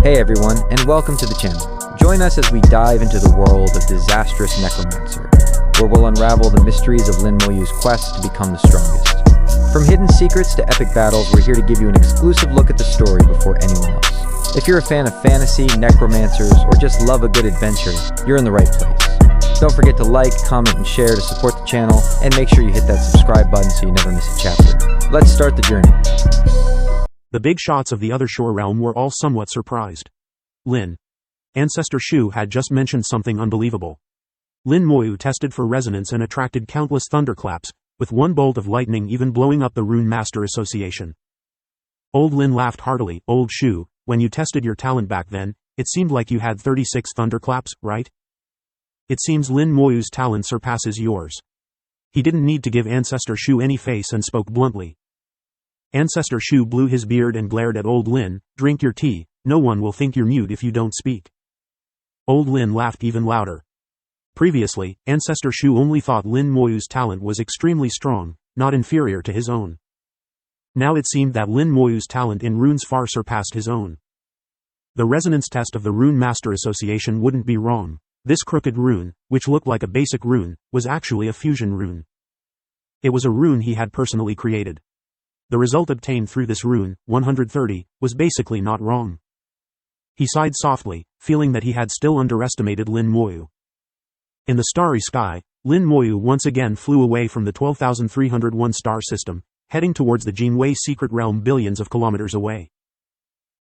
Hey everyone, and welcome to the channel. Join us as we dive into the world of Disastrous Necromancer, where we'll unravel the mysteries of Lin Moyu's quest to become the strongest. From hidden secrets to epic battles, we're here to give you an exclusive look at the story before anyone else. If you're a fan of fantasy, necromancers, or just love a good adventure, you're in the right place. Don't forget to like, comment, and share to support the channel, and make sure you hit that subscribe button so you never miss a chapter. Let's start the journey. The big shots of the other shore realm were all somewhat surprised. Ancestor Shu had just mentioned something unbelievable. Lin Moyu tested for resonance and attracted countless thunderclaps, with one bolt of lightning even blowing up the Rune Master Association. Old Lin laughed heartily. Old Shu, when you tested your talent back then, it seemed like you had 36 thunderclaps, right? It seems Lin Moyu's talent surpasses yours. He didn't need to give Ancestor Shu any face and spoke bluntly. Ancestor Shu blew his beard and glared at Old Lin. Drink your tea, no one will think you're mute if you don't speak. Old Lin laughed even louder. Previously, Ancestor Shu only thought Lin Moyu's talent was extremely strong, not inferior to his own. Now it seemed that Lin Moyu's talent in runes far surpassed his own. The resonance test of the Rune Master Association wouldn't be wrong. This crooked rune, which looked like a basic rune, was actually a fusion rune. It was a rune he had personally created. The result obtained through this rune, 130, was basically not wrong. He sighed softly, feeling that he had still underestimated Lin Moyu. In the starry sky, Lin Moyu once again flew away from the 12,301 star system, heading towards the Jinwei secret realm billions of kilometers away.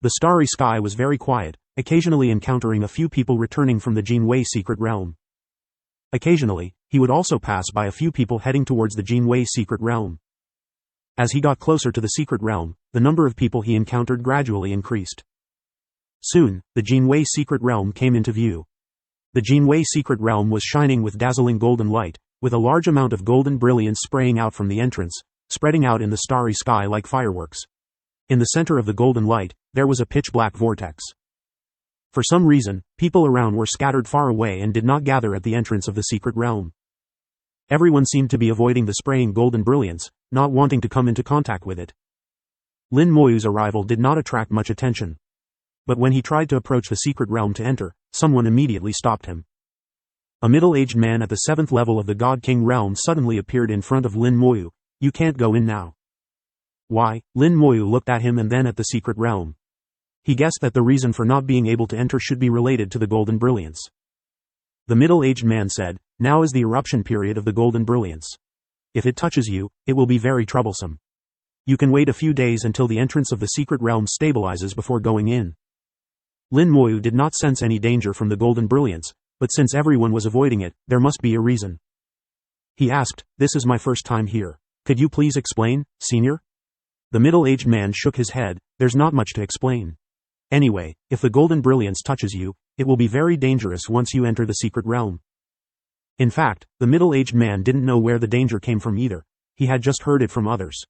The starry sky was very quiet, occasionally encountering a few people returning from the Jinwei secret realm. Occasionally, he would also pass by a few people heading towards the Jinwei secret realm. As he got closer to the secret realm, the number of people he encountered gradually increased. Soon, the Jinwei secret realm came into view. The Jinwei secret realm was shining with dazzling golden light, with a large amount of golden brilliance spraying out from the entrance, spreading out in the starry sky like fireworks. In the center of the golden light, there was a pitch-black vortex. For some reason, people around were scattered far away and did not gather at the entrance of the secret realm. Everyone seemed to be avoiding the spraying golden brilliance, not wanting to come into contact with it. Lin Moyu's arrival did not attract much attention. But when he tried to approach the secret realm to enter, someone immediately stopped him. A middle-aged man at the 7th level of the God King realm suddenly appeared in front of Lin Moyu. You can't go in now. Why? Lin Moyu looked at him and then at the secret realm. He guessed that the reason for not being able to enter should be related to the golden brilliance. The middle-aged man said, now is the eruption period of the golden brilliance. If it touches you, it will be very troublesome. You can wait a few days until the entrance of the secret realm stabilizes before going in. Lin Moyu did not sense any danger from the golden brilliance, but since everyone was avoiding it, there must be a reason. He asked, this is my first time here. Could you please explain, senior? The middle-aged man shook his head. There's not much to explain. Anyway, if the golden brilliance touches you, it will be very dangerous once you enter the secret realm. In fact, the middle-aged man didn't know where the danger came from either. He had just heard it from others.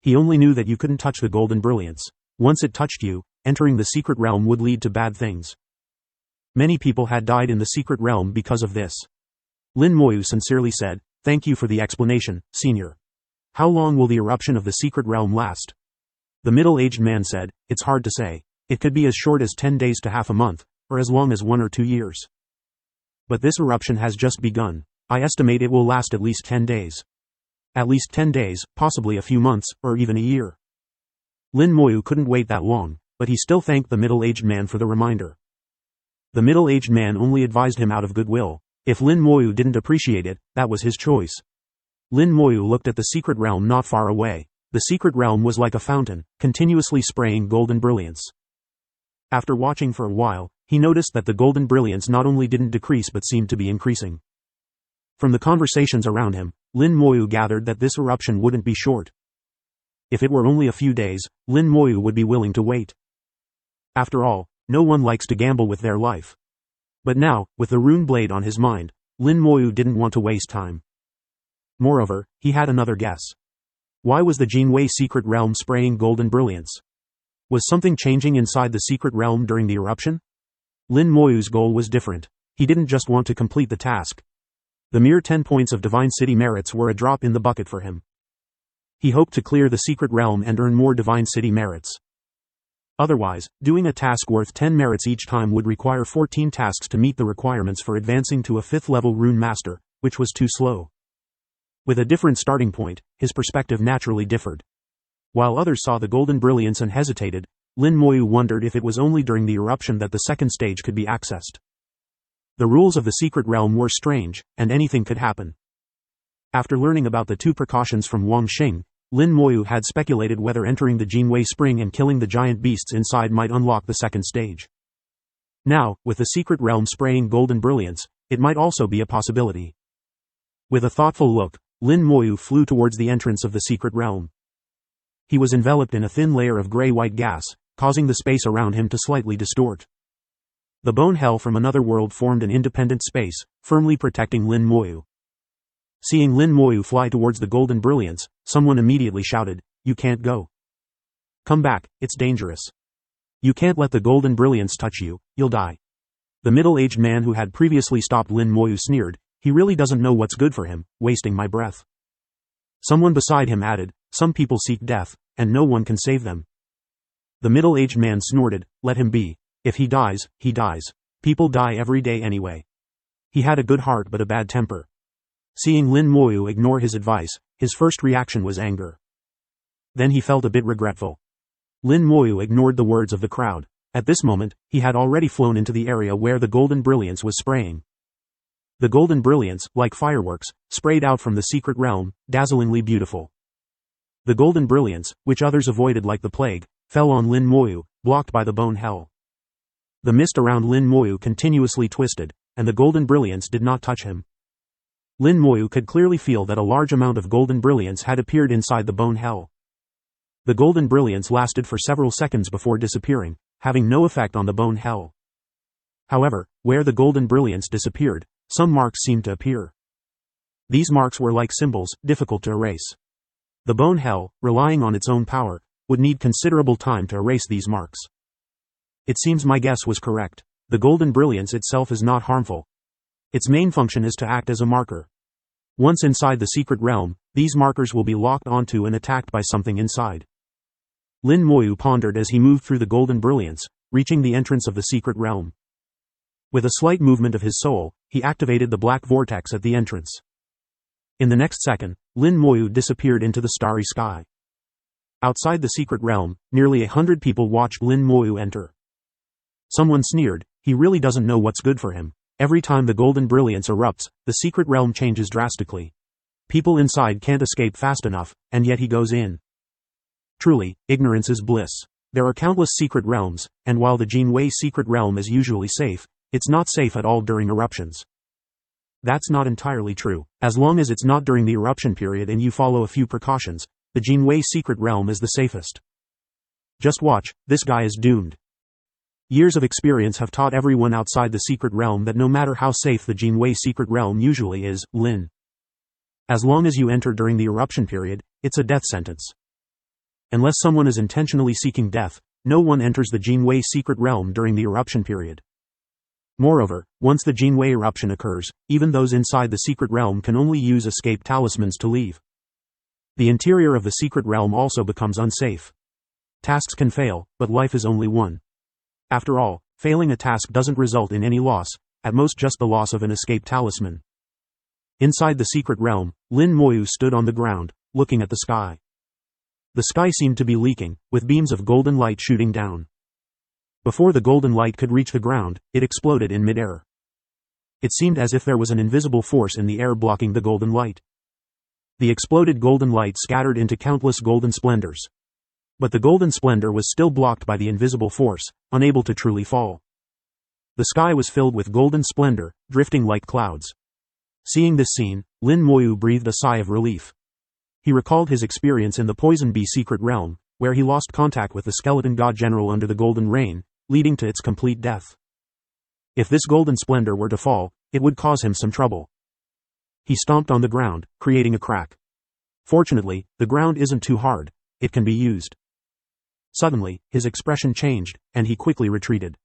He only knew that you couldn't touch the golden brilliance. Once it touched you, entering the secret realm would lead to bad things. Many people had died in the secret realm because of this. Lin Moyu sincerely said, thank you for the explanation, senior. How long will the eruption of the secret realm last? The middle-aged man said, it's hard to say. It could be as short as 10 days to half a month, or as long as 1 or 2 years. But this eruption has just begun. I estimate it will last at least 10 days. At least 10 days, possibly a few months, or even a year. Lin Moyu couldn't wait that long, but he still thanked the middle-aged man for the reminder. The middle-aged man only advised him out of goodwill. If Lin Moyu didn't appreciate it, that was his choice. Lin Moyu looked at the secret realm not far away. The secret realm was like a fountain, continuously spraying golden brilliance. After watching for a while, he noticed that the golden brilliance not only didn't decrease but seemed to be increasing. From the conversations around him, Lin Moyu gathered that this eruption wouldn't be short. If it were only a few days, Lin Moyu would be willing to wait. After all, no one likes to gamble with their life. But now, with the rune blade on his mind, Lin Moyu didn't want to waste time. Moreover, he had another guess. Why was the Jinwei secret realm spraying golden brilliance? Was something changing inside the secret realm during the eruption? Lin Moyu's goal was different. He didn't just want to complete the task. The mere 10 points of Divine City merits were a drop in the bucket for him. He hoped to clear the secret realm and earn more Divine City merits. Otherwise, doing a task worth 10 merits each time would require 14 tasks to meet the requirements for advancing to a 5th level rune master, which was too slow. With a different starting point, his perspective naturally differed. While others saw the golden brilliance and hesitated, Lin Moyu wondered if it was only during the eruption that the second stage could be accessed. The rules of the secret realm were strange, and anything could happen. After learning about the 2 precautions from Wang Xing, Lin Moyu had speculated whether entering the Jinwei Spring and killing the giant beasts inside might unlock the second stage. Now, with the secret realm spraying golden brilliance, it might also be a possibility. With a thoughtful look, Lin Moyu flew towards the entrance of the secret realm. He was enveloped in a thin layer of gray-white gas, causing the space around him to slightly distort. The bone hell from another world formed an independent space, firmly protecting Lin Moyu. Seeing Lin Moyu fly towards the golden brilliance, someone immediately shouted, "You can't go. Come back, it's dangerous. You can't let the golden brilliance touch you, you'll die." The middle-aged man who had previously stopped Lin Moyu sneered, "He really doesn't know what's good for him, wasting my breath." Someone beside him added, "Some people seek death, and no one can save them." The middle-aged man snorted, "Let him be. If he dies, he dies. People die every day anyway." He had a good heart but a bad temper. Seeing Lin Moyu ignore his advice, his first reaction was anger. Then he felt a bit regretful. Lin Moyu ignored the words of the crowd. At this moment, he had already flown into the area where the golden brilliance was spraying. The golden brilliance, like fireworks, sprayed out from the secret realm, dazzlingly beautiful. The golden brilliance, which others avoided like the plague, fell on Lin Moyu, blocked by the bone hell. The mist around Lin Moyu continuously twisted, and the golden brilliance did not touch him. Lin Moyu could clearly feel that a large amount of golden brilliance had appeared inside the bone hell. The golden brilliance lasted for several seconds before disappearing, having no effect on the bone hell. However, where the golden brilliance disappeared, some marks seemed to appear. These marks were like symbols, difficult to erase. The bone hell, relying on its own power, would need considerable time to erase these marks. It seems my guess was correct. The golden brilliance itself is not harmful. Its main function is to act as a marker. Once inside the secret realm, these markers will be locked onto and attacked by something inside. Lin Moyu pondered as he moved through the golden brilliance, reaching the entrance of the secret realm. With a slight movement of his soul, he activated the black vortex at the entrance. In the next second, Lin Moyu disappeared into the starry sky. Outside the secret realm, nearly 100 people watched Lin Moyu enter. Someone sneered, "He really doesn't know what's good for him. Every time the golden brilliance erupts, the secret realm changes drastically. People inside can't escape fast enough, and yet he goes in." Truly, ignorance is bliss. There are countless secret realms, and while the Jinwei secret realm is usually safe, it's not safe at all during eruptions. That's not entirely true. As long as it's not during the eruption period and you follow a few precautions, the Jinwei secret realm is the safest. Just watch, this guy is doomed. Years of experience have taught everyone outside the secret realm that no matter how safe the Jinwei secret realm usually is, Lin. As long as you enter during the eruption period, it's a death sentence. Unless someone is intentionally seeking death, no one enters the Jinwei secret realm during the eruption period. Moreover, once the Jinwei eruption occurs, even those inside the secret realm can only use escape talismans to leave. The interior of the secret realm also becomes unsafe. Tasks can fail, but life is only one. After all, failing a task doesn't result in any loss, at most just the loss of an escape talisman. Inside the secret realm, Lin Moyu stood on the ground, looking at the sky. The sky seemed to be leaking, with beams of golden light shooting down. Before the golden light could reach the ground, it exploded in midair. It seemed as if there was an invisible force in the air blocking the golden light. The exploded golden light scattered into countless golden splendors. But the golden splendor was still blocked by the invisible force, unable to truly fall. The sky was filled with golden splendor, drifting like clouds. Seeing this scene, Lin Moyu breathed a sigh of relief. He recalled his experience in the Poison Bee secret realm, where he lost contact with the skeleton god general under the golden rain, leading to its complete death. If this golden splendor were to fall, it would cause him some trouble. He stomped on the ground, creating a crack. Fortunately, the ground isn't too hard, it can be used. Suddenly, his expression changed, and he quickly retreated.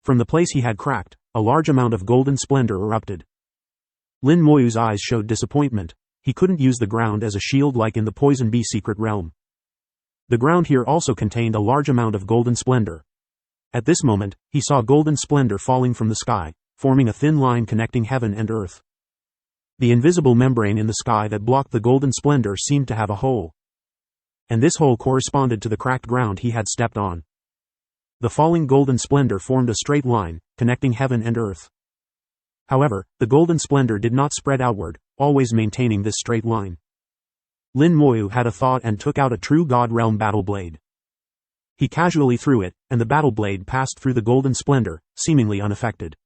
From the place he had cracked, a large amount of golden splendor erupted. Lin Moyu's eyes showed disappointment. He couldn't use the ground as a shield like in the Poison Bee secret realm. The ground here also contained a large amount of golden splendor. At this moment, he saw golden splendor falling from the sky, forming a thin line connecting heaven and earth. The invisible membrane in the sky that blocked the golden splendor seemed to have a hole. And this hole corresponded to the cracked ground he had stepped on. The falling golden splendor formed a straight line, connecting heaven and earth. However, the golden splendor did not spread outward, always maintaining this straight line. Lin Moyu had a thought and took out a true God Realm battle blade. He casually threw it, and the battle blade passed through the golden splendor, seemingly unaffected.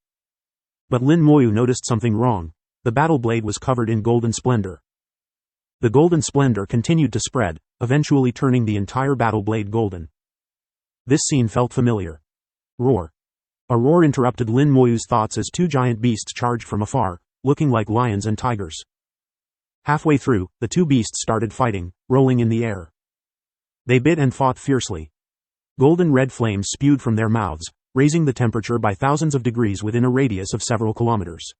But Lin Moyu noticed something wrong. The battle blade was covered in golden splendor. The golden splendor continued to spread, eventually turning the entire battle blade golden. This scene felt familiar. Roar. A roar interrupted Lin Moyu's thoughts as two giant beasts charged from afar, looking like lions and tigers. Halfway through, the two beasts started fighting, rolling in the air. They bit and fought fiercely. Golden red flames spewed from their mouths, raising the temperature by thousands of degrees within a radius of several kilometers.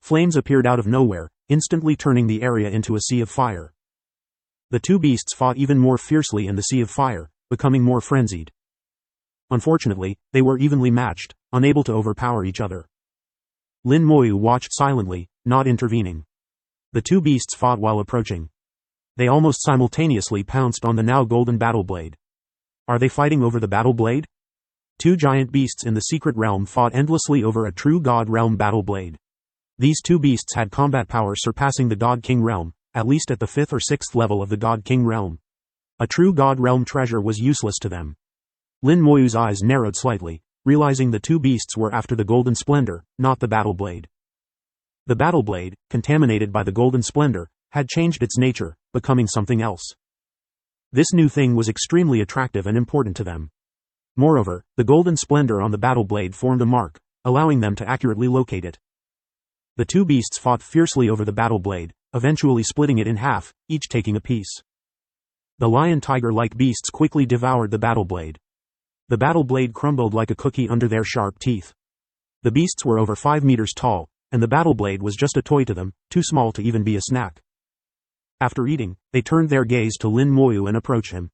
Flames appeared out of nowhere, instantly turning the area into a sea of fire. The two beasts fought even more fiercely in the sea of fire, becoming more frenzied. Unfortunately, they were evenly matched, unable to overpower each other. Lin Moyu watched silently, not intervening. The two beasts fought while approaching. They almost simultaneously pounced on the now golden battle blade. Are they fighting over the battle blade? Two giant beasts in the secret realm fought endlessly over a true God Realm battle blade. These two beasts had combat power surpassing the God King realm, at least at the 5th or 6th level of the God King realm. A true God Realm treasure was useless to them. Lin Moyu's eyes narrowed slightly, realizing the two beasts were after the golden splendor, not the battle blade. The battle blade, contaminated by the golden splendor, had changed its nature, becoming something else. This new thing was extremely attractive and important to them. Moreover, the golden splendor on the battle blade formed a mark, allowing them to accurately locate it. The two beasts fought fiercely over the battle blade, eventually splitting it in half, each taking a piece. The lion-tiger-like beasts quickly devoured the battle blade. The battle blade crumbled like a cookie under their sharp teeth. The beasts were over 5 meters tall, and the battle blade was just a toy to them, too small to even be a snack. After eating, they turned their gaze to Lin Moyu and approached him.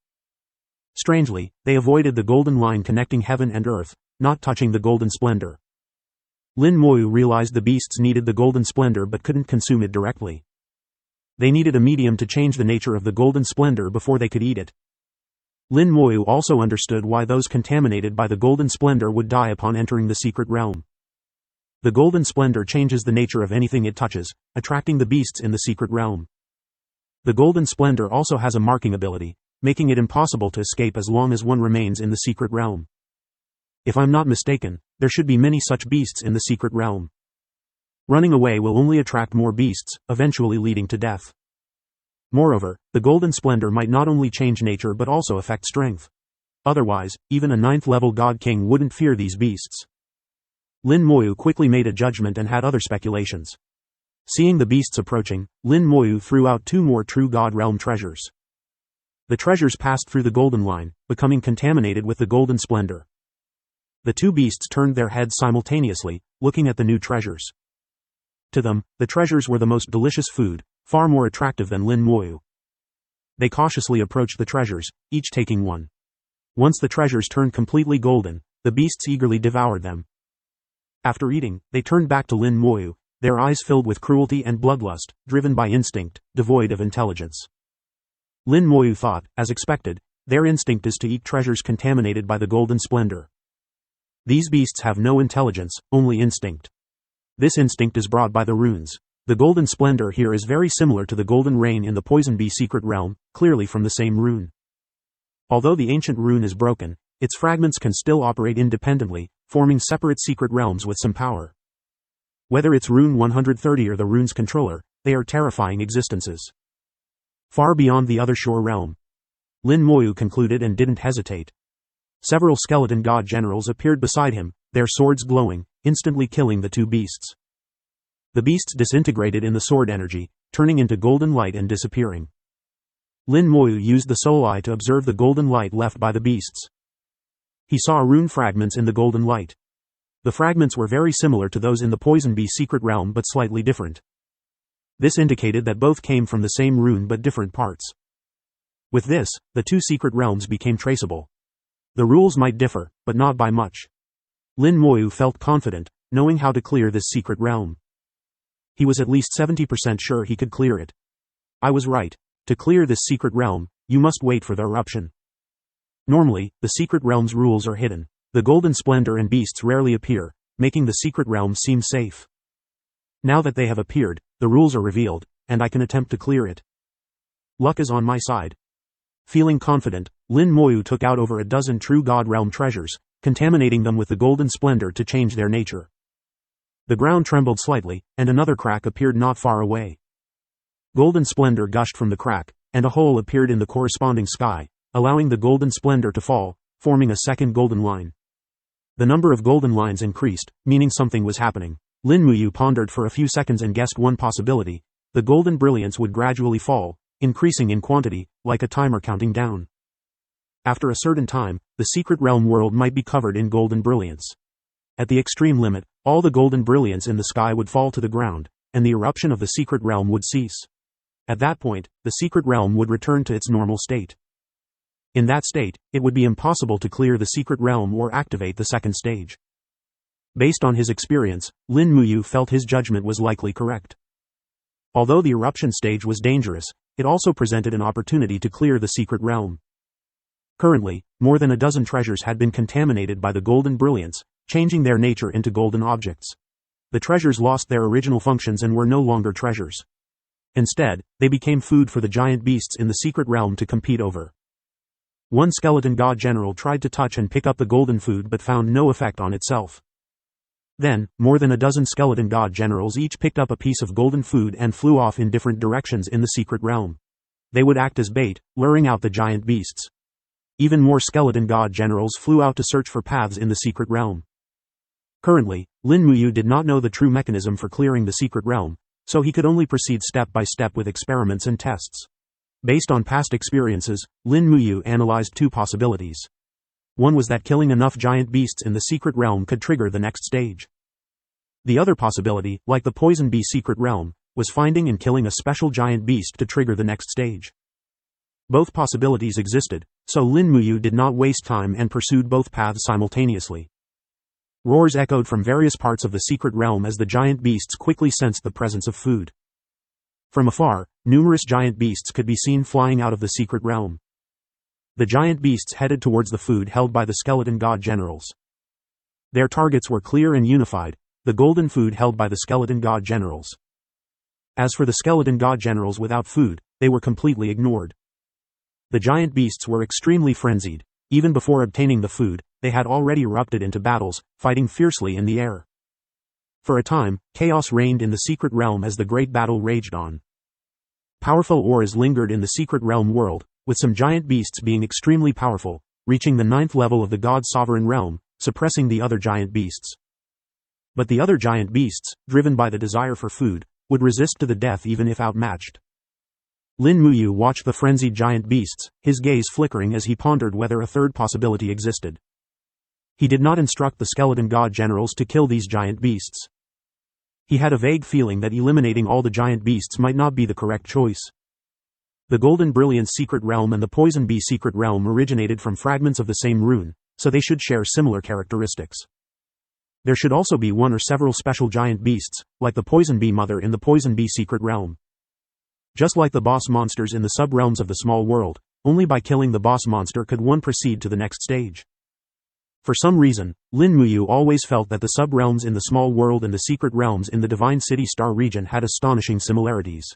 Strangely, they avoided the golden line connecting heaven and earth, not touching the golden splendor. Lin Moyu realized the beasts needed the golden splendor but couldn't consume it directly. They needed a medium to change the nature of the golden splendor before they could eat it. Lin Moyu also understood why those contaminated by the golden splendor would die upon entering the secret realm. The golden splendor changes the nature of anything it touches, attracting the beasts in the secret realm. The golden splendor also has a marking ability, making it impossible to escape as long as one remains in the secret realm. If I'm not mistaken, there should be many such beasts in the secret realm. Running away will only attract more beasts, eventually leading to death. Moreover, the golden splendor might not only change nature but also affect strength. Otherwise, even a 9th-level God King wouldn't fear these beasts. Lin Moyu quickly made a judgment and had other speculations. Seeing the beasts approaching, Lin Moyu threw out 2 more true God Realm treasures. The treasures passed through the golden line, becoming contaminated with the golden splendor. The 2 beasts turned their heads simultaneously, looking at the new treasures. To them, the treasures were the most delicious food, far more attractive than Lin Moyu. They cautiously approached the treasures, each taking one. Once the treasures turned completely golden, the beasts eagerly devoured them. After eating, they turned back to Lin Moyu, their eyes filled with cruelty and bloodlust, driven by instinct, devoid of intelligence. Lin Moyu thought, as expected, their instinct is to eat treasures contaminated by the golden splendor. These beasts have no intelligence, only instinct. This instinct is brought by the runes. The golden splendor here is very similar to the golden rain in the poison bee secret realm, clearly from the same rune. Although the ancient rune is broken, its fragments can still operate independently, forming separate secret realms with some power. Whether it's rune 130 or the rune's controller, they are terrifying existences. Far beyond the other shore realm. Lin Moyu concluded and didn't hesitate. Several skeleton god generals appeared beside him, their swords glowing, instantly killing the 2 beasts. The beasts disintegrated in the sword energy, turning into golden light and disappearing. Lin Moyu used the soul eye to observe the golden light left by the beasts. He saw rune fragments in the golden light. The fragments were very similar to those in the poison bee secret realm but slightly different. This indicated that both came from the same rune but different parts. With this, the two secret realms became traceable. The rules might differ, but not by much. Lin Moyu felt confident, knowing how to clear this secret realm. He was at least 70% sure he could clear it. I was right. To clear this secret realm, you must wait for the eruption. Normally, the secret realm's rules are hidden. The golden splendor and beasts rarely appear, making the secret realm seem safe. Now that they have appeared, the rules are revealed, and I can attempt to clear it. Luck is on my side. Feeling confident, Lin Moyu took out over a dozen true God realm treasures, contaminating them with the golden splendor to change their nature. The ground trembled slightly, and another crack appeared not far away. Golden splendor gushed from the crack, and a hole appeared in the corresponding sky, allowing the golden splendor to fall, forming a second golden line. The number of golden lines increased, meaning something was happening. Lin Moyu pondered for a few seconds and guessed one possibility: the golden brilliance would gradually fall, increasing in quantity, like a timer counting down. After a certain time, the secret realm world might be covered in golden brilliance. At the extreme limit, all the golden brilliance in the sky would fall to the ground, and the eruption of the secret realm would cease. At that point, the secret realm would return to its normal state. In that state, it would be impossible to clear the secret realm or activate the second stage. Based on his experience, Lin Moyu felt his judgment was likely correct. Although the eruption stage was dangerous, it also presented an opportunity to clear the secret realm. Currently, more than a dozen treasures had been contaminated by the golden brilliance, changing their nature into golden objects. The treasures lost their original functions and were no longer treasures. Instead, they became food for the giant beasts in the secret realm to compete over. One skeleton god general tried to touch and pick up the golden food but found no effect on itself. Then, more than a dozen skeleton god generals each picked up a piece of golden food and flew off in different directions in the secret realm. They would act as bait, luring out the giant beasts. Even more skeleton god generals flew out to search for paths in the secret realm. Currently, Lin Moyu did not know the true mechanism for clearing the secret realm, so he could only proceed step by step with experiments and tests. Based on past experiences, Lin Moyu analyzed two possibilities. One was that killing enough giant beasts in the secret realm could trigger the next stage. The other possibility, like the poison bee secret realm, was finding and killing a special giant beast to trigger the next stage. Both possibilities existed, so Lin Moyu did not waste time and pursued both paths simultaneously. Roars echoed from various parts of the secret realm as the giant beasts quickly sensed the presence of food. From afar, numerous giant beasts could be seen flying out of the secret realm. The giant beasts headed towards the food held by the skeleton god generals. Their targets were clear and unified: the golden food held by the skeleton god generals. As for the skeleton god generals without food, they were completely ignored. The giant beasts were extremely frenzied. Even before obtaining the food, they had already erupted into battles, fighting fiercely in the air. For a time, chaos reigned in the secret realm as the great battle raged on. Powerful auras lingered in the secret realm world, with some giant beasts being extremely powerful, reaching the 9th level of the god's sovereign realm, suppressing the other giant beasts. But the other giant beasts, driven by the desire for food, would resist to the death even if outmatched. Lin Moyu watched the frenzied giant beasts, his gaze flickering as he pondered whether a third possibility existed. He did not instruct the skeleton god generals to kill these giant beasts. He had a vague feeling that eliminating all the giant beasts might not be the correct choice. The Golden Brilliance secret realm and the Poison Bee secret realm originated from fragments of the same rune, so they should share similar characteristics. There should also be one or several special giant beasts, like the Poison Bee Mother in the Poison Bee secret realm. Just like the boss monsters in the sub-realms of the small world, only by killing the boss monster could one proceed to the next stage. For some reason, Lin Moyu always felt that the sub-realms in the small world and the secret realms in the Divine City Star region had astonishing similarities.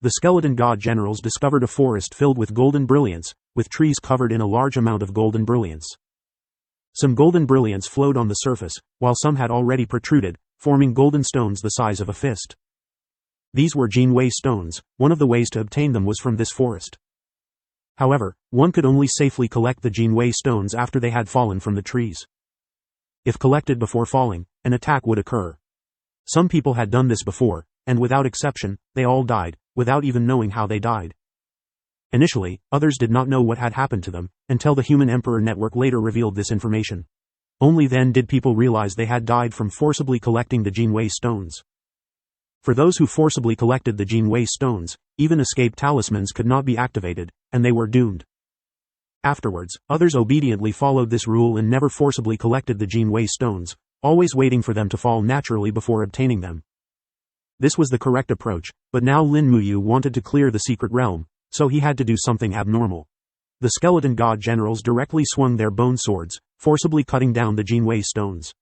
The skeleton god generals discovered a forest filled with golden brilliance, with trees covered in a large amount of golden brilliance. Some golden brilliance flowed on the surface, while some had already protruded, forming golden stones the size of a fist. These were Jinwei stones. One of the ways to obtain them was from this forest. However, one could only safely collect the Jinwei stones after they had fallen from the trees. If collected before falling, an attack would occur. Some people had done this before, and without exception, they all died, without even knowing how they died. Initially, others did not know what had happened to them, until the Human Emperor Network later revealed this information. Only then did people realize they had died from forcibly collecting the Jinwei stones. For those who forcibly collected the Jinwei stones, even escape talismans could not be activated, and they were doomed. Afterwards, others obediently followed this rule and never forcibly collected the Jinwei stones, always waiting for them to fall naturally before obtaining them. This was the correct approach, but now Lin Muyu wanted to clear the secret realm, so he had to do something abnormal. The skeleton god generals directly swung their bone swords, forcibly cutting down the Jinwei stones.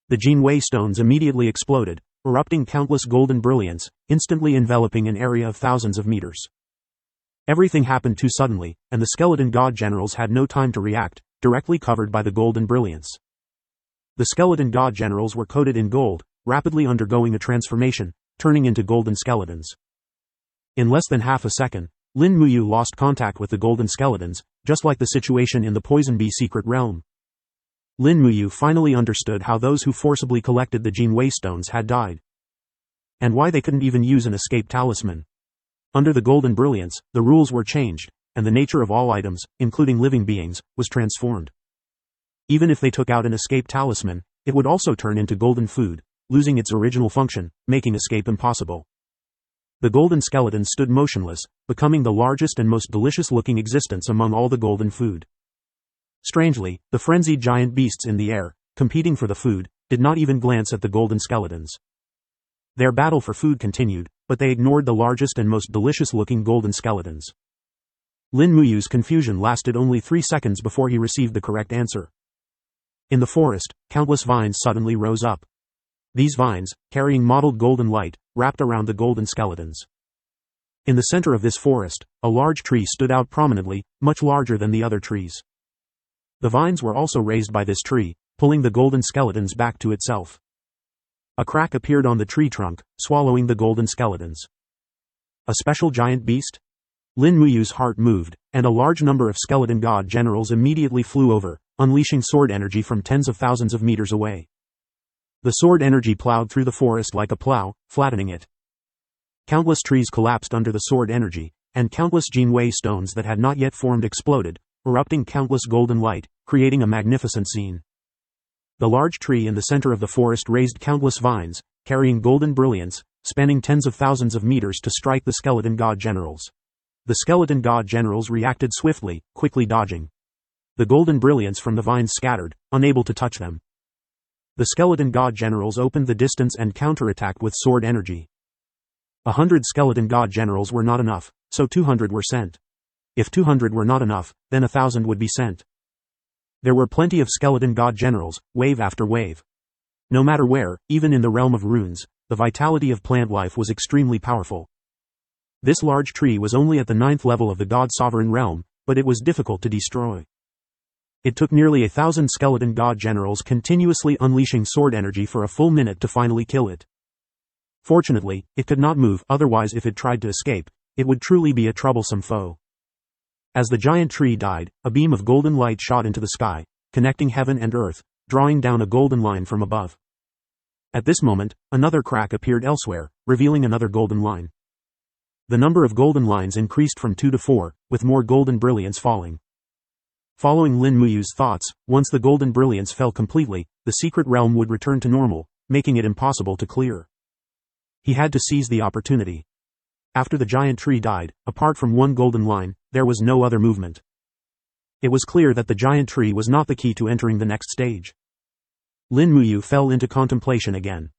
The Jinwei stones immediately exploded, erupting countless golden brilliance, instantly enveloping an area of thousands of meters. Everything happened too suddenly, and the skeleton god generals had no time to react, directly covered by the golden brilliance. The skeleton god generals were coated in gold, rapidly undergoing a transformation, turning into golden skeletons. In less than half a second, Lin Muyu lost contact with the golden skeletons, just like the situation in the Poison Bee secret realm. Lin Muyu finally understood how those who forcibly collected the Jinwei stones had died. And why they couldn't even use an escape talisman. Under the golden brilliance, the rules were changed, and the nature of all items, including living beings, was transformed. Even if they took out an escape talisman, it would also turn into golden food, losing its original function, making escape impossible. The golden skeleton stood motionless, becoming the largest and most delicious-looking existence among all the golden food. Strangely, the frenzied giant beasts in the air, competing for the food, did not even glance at the golden skeletons. Their battle for food continued, but they ignored the largest and most delicious-looking golden skeletons. Lin Muyu's confusion lasted only 3 seconds before he received the correct answer. In the forest, countless vines suddenly rose up. These vines, carrying mottled golden light, wrapped around the golden skeletons. In the center of this forest, a large tree stood out prominently, much larger than the other trees. The vines were also raised by this tree, pulling the golden skeletons back to itself. A crack appeared on the tree trunk, swallowing the golden skeletons. A special giant beast? Lin Muyu's heart moved, and a large number of skeleton god generals immediately flew over, unleashing sword energy from tens of thousands of meters away. The sword energy plowed through the forest like a plow, flattening it. Countless trees collapsed under the sword energy, and countless Jinwei stones that had not yet formed exploded, erupting countless golden light, creating a magnificent scene. The large tree in the center of the forest raised countless vines, carrying golden brilliance, spanning tens of thousands of meters to strike the skeleton god generals. The skeleton god generals reacted swiftly, quickly dodging. The golden brilliance from the vines scattered, unable to touch them. The skeleton god generals opened the distance and counterattacked with sword energy. 100 skeleton god generals were not enough, so 200 were sent. If 200 were not enough, then 1,000 would be sent. There were plenty of skeleton god generals, wave after wave. No matter where, even in the realm of runes, the vitality of plant life was extremely powerful. This large tree was only at the 9th level of the god sovereign realm, but it was difficult to destroy. It took nearly 1,000 skeleton god generals continuously unleashing sword energy for a full minute to finally kill it. Fortunately, it could not move, otherwise if it tried to escape, it would truly be a troublesome foe. As the giant tree died, a beam of golden light shot into the sky, connecting heaven and earth, drawing down a golden line from above. At this moment, another crack appeared elsewhere, revealing another golden line. The number of golden lines increased from 2 to 4, with more golden brilliance falling. Following Lin Muyu's thoughts, once the golden brilliance fell completely, the secret realm would return to normal, making it impossible to clear. He had to seize the opportunity. After the giant tree died, apart from one golden line, there was no other movement. It was clear that the giant tree was not the key to entering the next stage. Lin Muyu fell into contemplation again.